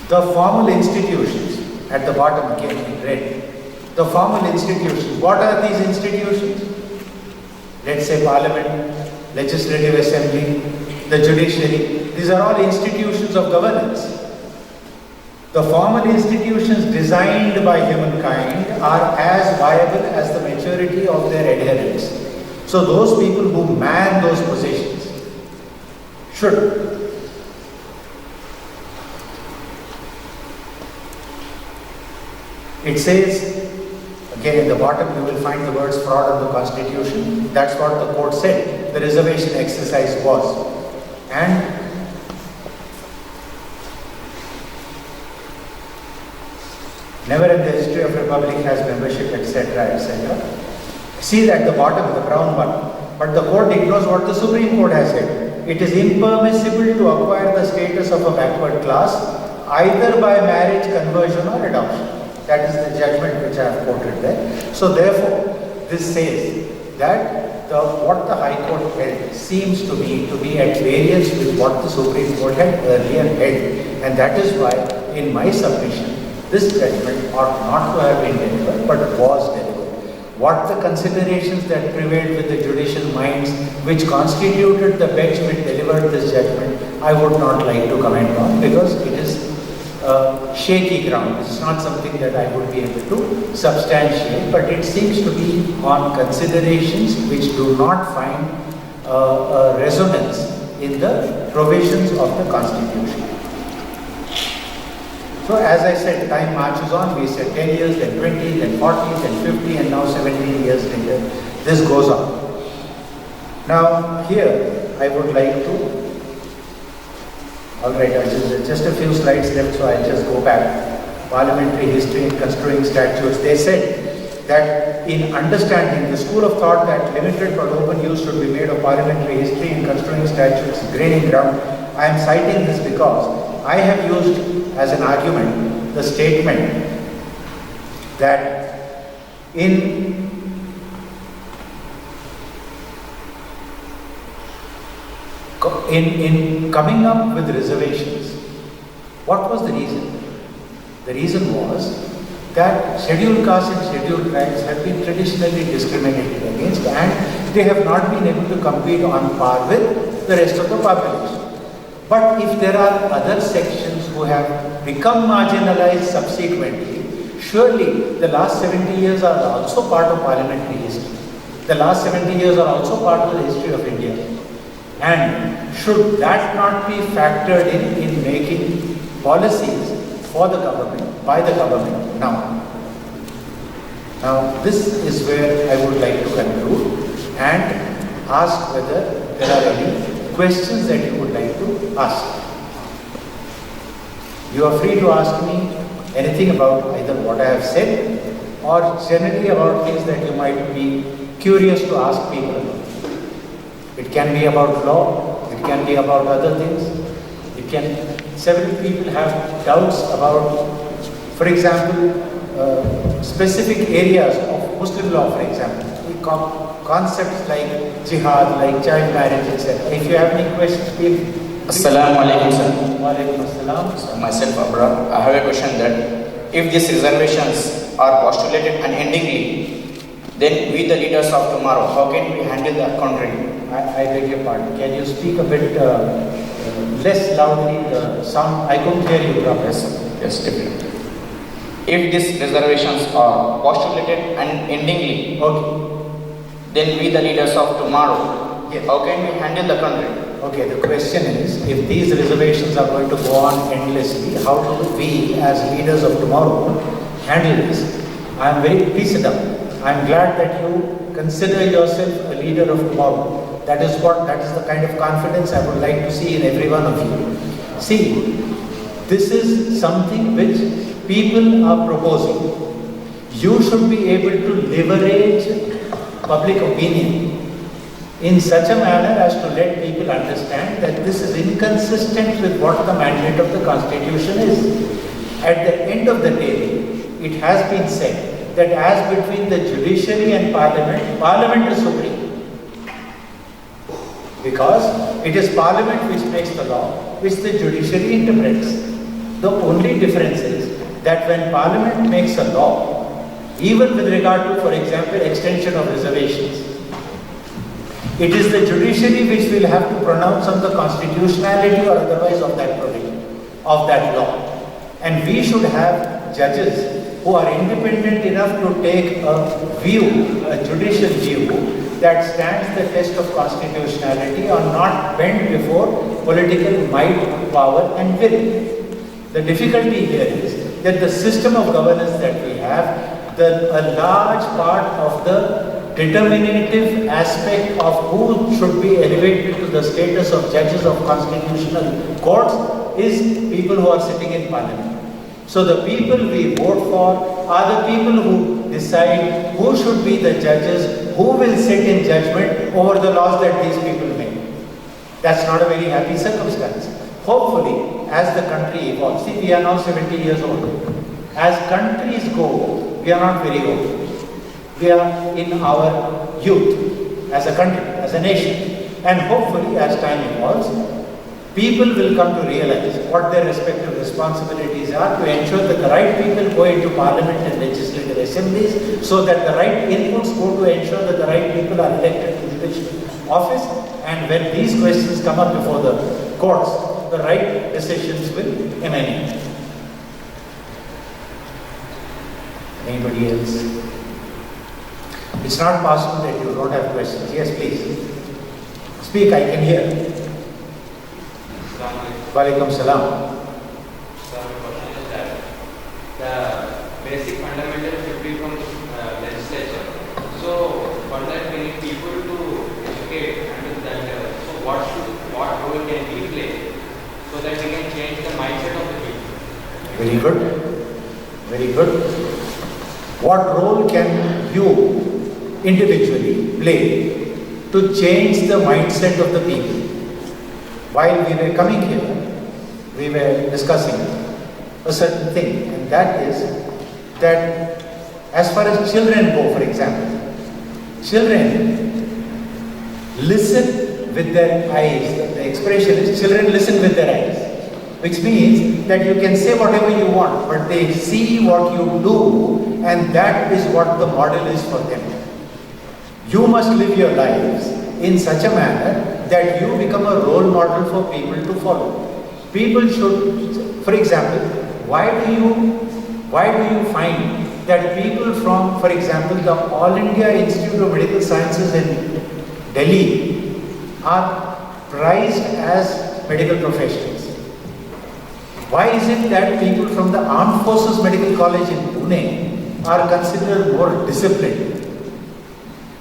The formal institutions at the bottom again in red. The formal institutions. What are these institutions? Let's say Parliament, Legislative Assembly, the Judiciary. These are all institutions of governance. The formal institutions designed by humankind are as viable as the maturity of their adherents. So those people who man those positions should it says, again in the bottom you will find the words fraud on the Constitution. That's what the court said the reservation exercise was. And never in the history of Republic has membership, etc., etc. See at the bottom, the brown one. But the court ignores what the Supreme Court has said. It is impermissible to acquire the status of a backward class either by marriage, conversion or adoption. That is the judgment which I have quoted there. So therefore, this says that what the High Court held seems to be at variance with what the Supreme Court had earlier held. And that is why, in my submission, this judgment ought not to have been delivered, but was delivered. What the considerations that prevailed with the judicial minds which constituted the bench which delivered this judgment I would not like to comment on because it is shaky ground. It's not something that I would be able to substantiate, but it seems to be on considerations which do not find resonance in the provisions of the Constitution. So as I said, time marches on. We said 10 years, then 20, then 40, then 50, and now 17 years later, this goes on. Now here, I would like to Alright, just a few slides left, so I'll just go back. Parliamentary history and construing statutes. They said that in understanding the school of thought that limited but open use should be made of parliamentary history and construing statutes gaining ground, I am citing this because I have used as an argument the statement that in coming up with reservations, what was the reason? The reason was that scheduled castes and scheduled tribes have been traditionally discriminated against and they have not been able to compete on par with the rest of the population. But if there are other sections who have become marginalized subsequently, surely the last 70 years are also part of parliamentary history. The last 70 years are also part of the history of India. And should that not be factored in making policies for the government, by the government now? Now, this is where I would like to conclude and ask whether there are any questions that you would like to ask. You are free to ask me anything about either what I have said or generally about things that you might be curious to ask people about. It can be about law, it can be about other things. Several people have doubts about, for example, specific areas of Muslim law, for example. Concepts like jihad, like child marriage, etc. If you have any questions, please. Assalamu alaikum, sir. Wa alaikum assalam. Myself, Abrar. I have a question that if these reservations are postulated unendingly, then we the leaders of tomorrow, how can we handle the country? I beg your pardon. Can you speak a bit less loudly? The sound, I couldn't hear you properly. Yes, definitely. If these reservations are postulated unendingly, Okay. then we the leaders of tomorrow, Yes. how can we handle the country? Okay, the question is, if these reservations are going to go on endlessly, how do we as leaders of tomorrow handle this? I am very pleased. I am glad that you consider yourself a leader of tomorrow. That is the kind of confidence I would like to see in every one of you. See, this is something which people are proposing. You should be able to leverage public opinion in such a manner as to let people understand that this is inconsistent with what the mandate of the Constitution is. At the end of the day, it has been said that as between the judiciary and parliament, parliament is supreme. Because it is parliament which makes the law, which the judiciary interprets. The only difference is that when parliament makes a law, even with regard to, for example, extension of reservations, it is the judiciary which will have to pronounce on the constitutionality or otherwise of that provision, of that law. And we should have judges who are independent enough to take a view, a judicial view, that stands the test of constitutionality or not bent before political might, power and will. The difficulty here is that the system of governance that we have, a large part of the determinative aspect of who should be elevated to the status of judges of constitutional courts is people who are sitting in parliament. So the people we vote for are the people who decide who should be the judges, who will sit in judgment over the laws that these people make. That's not a very happy circumstance. Hopefully, as the country evolves, see, we are now 70 years old. As countries go, we are not very old. We are in our youth as a country, as a nation. And hopefully, as time evolves, people will come to realize what their respective responsibilities are to ensure that the right people go into parliament and legislative assemblies so that the right inputs go to ensure that the right people are elected to judicial office. And when these questions come up before the course, the right decisions will emanate. Anybody else? It's not possible that you don't have questions. Yes, please. Speak, I can hear. Walaikum salam. So my question is that the basic fundamentals should be from legislature. So for that we need people to educate until that level. So what role can we play so that we can change the mindset of the people? Very good. Very good. What role can you individually play to change the mindset of the people? While we were coming here, we were discussing a certain thing, and that is that as far as children go, for example, children listen with their eyes. The expression is children listen with their eyes, which means that you can say whatever you want, but they see what you do, and that is what the model is for them. You must live your lives in such a manner that you become a role model for people to follow. People should, for example, why do you find that people from, for example, the All India Institute of Medical Sciences in Delhi are prized as medical professionals? Why is it that people from the Armed Forces Medical College in Pune are considered more disciplined?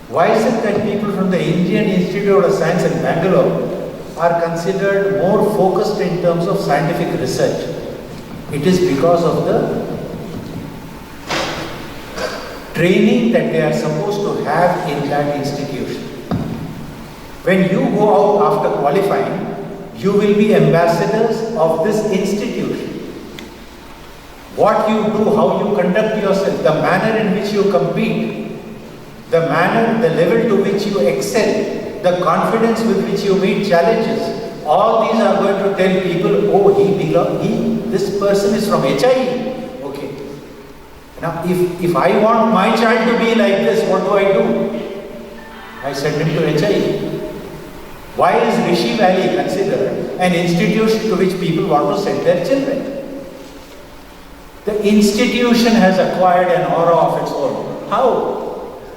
Why is it that people from the Indian Institute of Science in Bangalore are considered more focused in terms of scientific research? It is because of the training that they are supposed to have in that institution. When you go out after qualifying, you will be ambassadors of this institution. What you do, how you conduct yourself, the manner in which you compete, the manner, the level to which you excel, the confidence with which you meet challenges, all these are going to tell people, oh, this person is from HIE. Okay. Now, if I want my child to be like this, what do? I send him to HIE. Why is Rishi Valley considered an institution to which people want to send their children? The institution has acquired an aura of its own. How?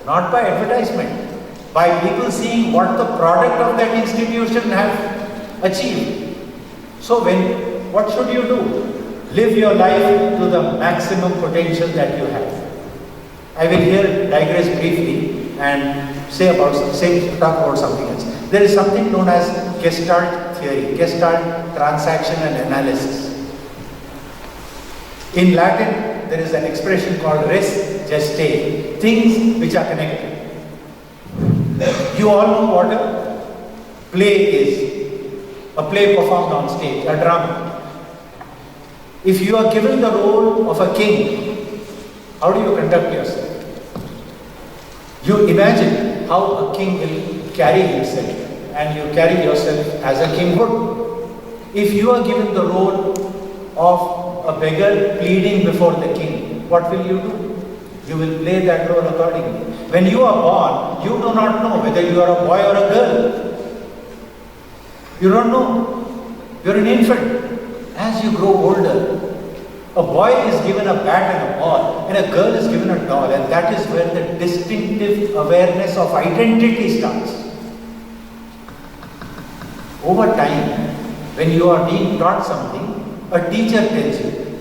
Not by advertisement, by people seeing what the product of that institution have achieved. So what should you do? Live your life to the maximum potential that you have. I will here digress briefly and talk about something else. There is something known as Gestalt theory, Gestalt transaction and analysis. In Latin, there is an expression called res gestae, things which are connected. You all know what a play is. A play performed on stage, a drama. If you are given the role of a king, how do you conduct yourself? You imagine how a king will carry himself, and you carry yourself as a king would. If you are given the role of a beggar pleading before the king, what will you do? You will play that role accordingly. When you are born, you do not know whether you are a boy or a girl. You don't know. You are an infant. As you grow older, a boy is given a bat and a ball, and a girl is given a doll, and that is where the distinctive awareness of identity starts. Over time, when you are being taught something, a teacher tells you,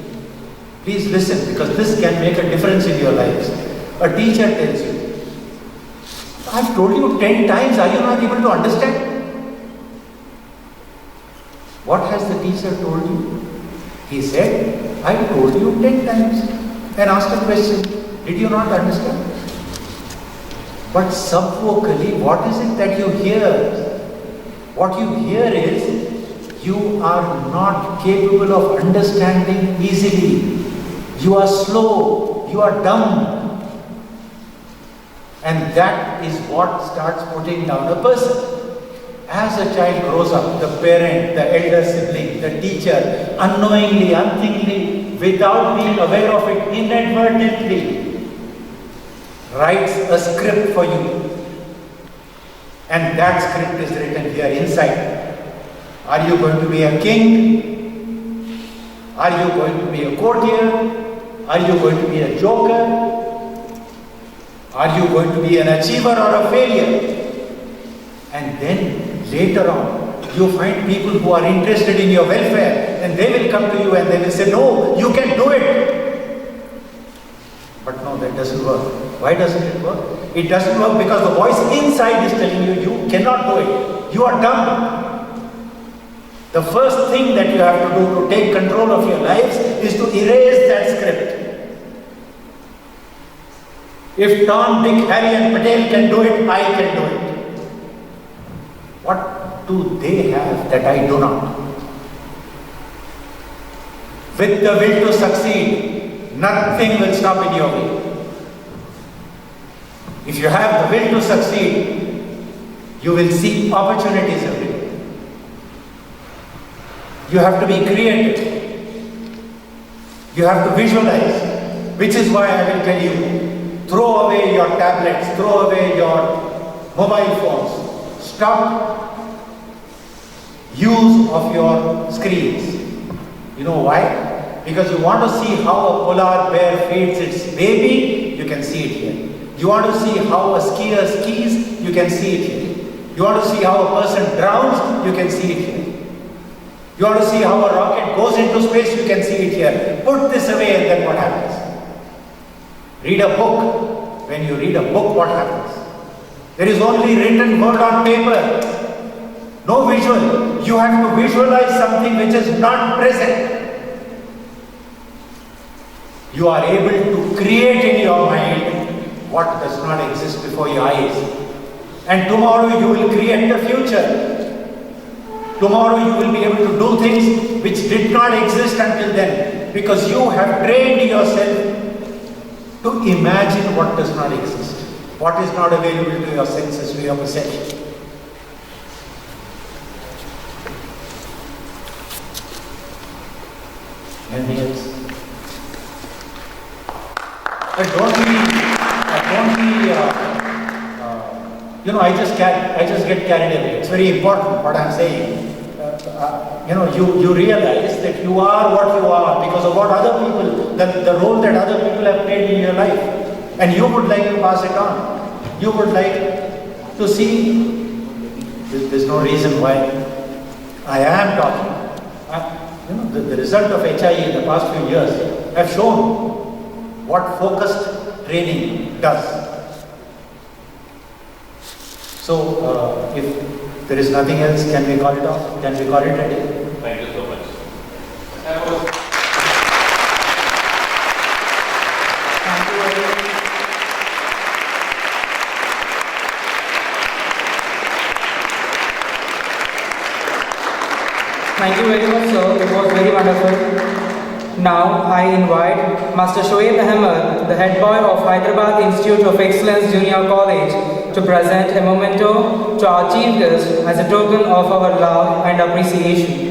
please listen, because this can make a difference in your lives. A teacher tells you, I've told you 10 times, are you not able to understand? What has the teacher told you? He said, I told you 10 times and asked a question. Did you not understand? But subvocally, what is it that you hear? What you hear is, you are not capable of understanding easily. You are slow. You are dumb. And that is what starts putting down a person. As a child grows up, the parent, the elder sibling, the teacher, unknowingly, unthinkingly, without being aware of it, inadvertently, writes a script for you. And that script is written here inside. Are you going to be a king? Are you going to be a courtier? Are you going to be a joker? Are you going to be an achiever or a failure? And then later on, you find people who are interested in your welfare, and they will come to you and they will say, no, you can do it. But no, that doesn't work. Why doesn't it work? It doesn't work because the voice inside is telling you, you cannot do it. You are dumb. The first thing that you have to do to take control of your lives is to erase that script. If Tom, Dick, Harry and Patel can do it, I can do it. What do they have that I do not? With the will to succeed, nothing will stop in your way. If you have the will to succeed, you will see opportunities everywhere. You have to be creative. You have to visualize, which is why I will tell you, throw away your tablets, throw away your mobile phones. Stop use of your screens. You know why? Because you want to see how a polar bear feeds its baby, you can see it here. You want to see how a skier skis, you can see it here. You want to see how a person drowns, you can see it here. You want to see how a rocket goes into space, you can see it here. Put this away and then what happens? Read a book. When you read a book, what happens? There is only written word on paper. No visual. You have to visualize something which is not present. You are able to create in your mind what does not exist before your eyes. And tomorrow you will create the future. Tomorrow you will be able to do things which did not exist until then, because you have trained yourself to imagine what does not exist, what is not available to your senses, to your perception. Anything else? But don't be, I just get carried away. It's very important what I'm saying. You realize that you are what you are because of what other people, the role that other people have played in your life. And you would like to pass it on. You would like to see, there's no reason why I am talking. The result of HIE in the past few years have shown what focused training does. So, if there is nothing else, can we call it off? Can we call it a day? Thank you so much. Thank you very much, sir. It was very wonderful. Now, I invite Master Shoaib Ahmed, the head boy of Hyderabad Institute of Excellence Junior College, to present a memento to our chief guest as a token of our love and appreciation.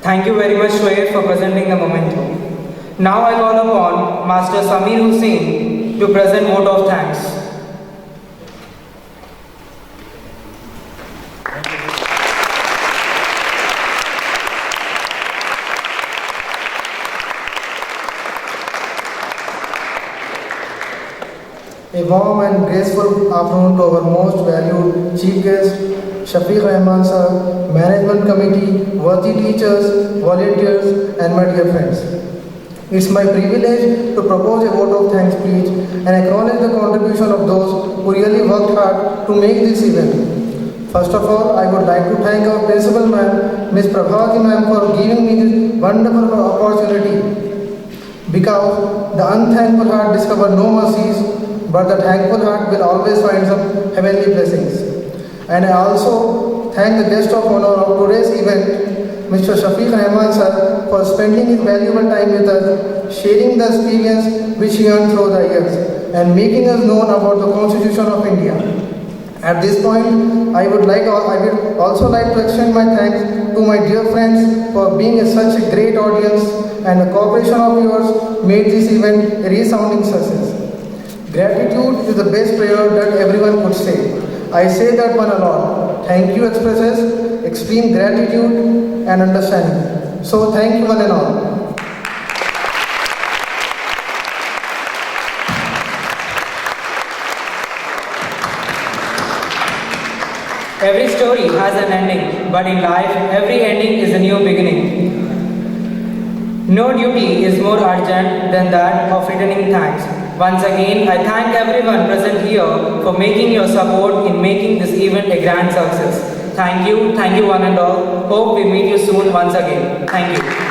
Thank you very much, Shoaib, for presenting the memento. Now I call upon Master Samir Hussain to present vote of thanks. A warm and graceful afternoon to our most valued chief guest, Shafiq Rahman sir, management committee, worthy teachers, volunteers and my dear friends. It's my privilege to propose a vote of thanks speech and acknowledge the contribution of those who really worked hard to make this event. First of all, I would like to thank our principal ma'am, Ms. Prabhati ma'am, for giving me this wonderful opportunity, because the unthankful heart discover no mercies, but the thankful heart will always find some heavenly blessings. And I also thank the guest of honor of today's event, Mr. Shafiq Rahman sir, for spending his valuable time with us, sharing the experience which he earned through the years, and making us known about the Constitution of India. At this point, I would also like to extend my thanks to my dear friends for being such a great audience, and the cooperation of yours made this event a resounding success. Gratitude is the best prayer that everyone could say. I say that one a lot. Thank you expresses extreme gratitude and understanding. So thank you one and all. Every story has an ending, but in life, every ending is a new beginning. No duty is more urgent than that of returning thanks. Once again, I thank everyone present here for making your support in making this event a grand success. Thank you one and all. Hope we meet you soon once again. Thank you.